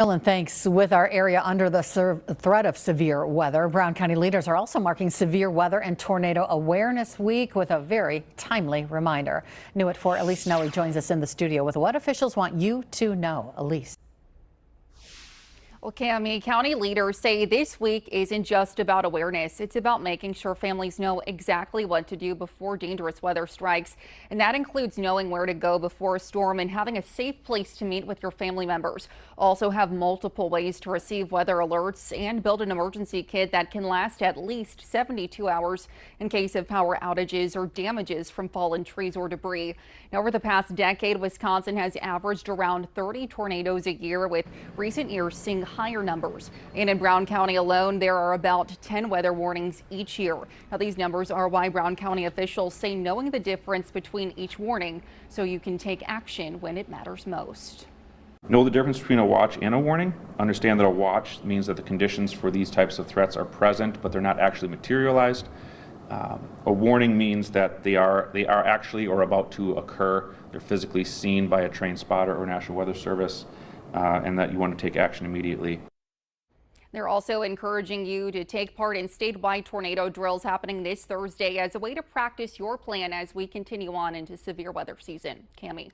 And thanks. With our area under the threat of severe weather, Brown County leaders are also marking Severe Weather and Tornado Awareness Week with a very timely reminder. New at 4, Elise Nelly joins us in the studio with what officials want you to know. Elise. Well, Cami, county leaders say this week isn't just about awareness. It's about making sure families know exactly what to do before dangerous weather strikes. And that includes knowing where to go before a storm and having a safe place to meet with your family members. Also have multiple ways to receive weather alerts and build an emergency kit that can last at least 72 hours in case of power outages or damages from fallen trees or debris. Now, over the past decade, Wisconsin has averaged around 30 tornadoes a year, with recent years seeing higher numbers. And in Brown County alone, there are about 10 weather warnings each year. Now, these numbers are why Brown County officials say knowing the difference between each warning so you can take action when it matters most. Know the difference between a watch and a warning. Understand that a watch means that the conditions for these types of threats are present, but they're not actually materialized. A warning means that they are actually or about to occur. They're physically seen by a trained spotter or National Weather Service, and that you want to take action immediately. They're also encouraging you to take part in statewide tornado drills happening this Thursday as a way to practice your plan as we continue on into severe weather season. Cami.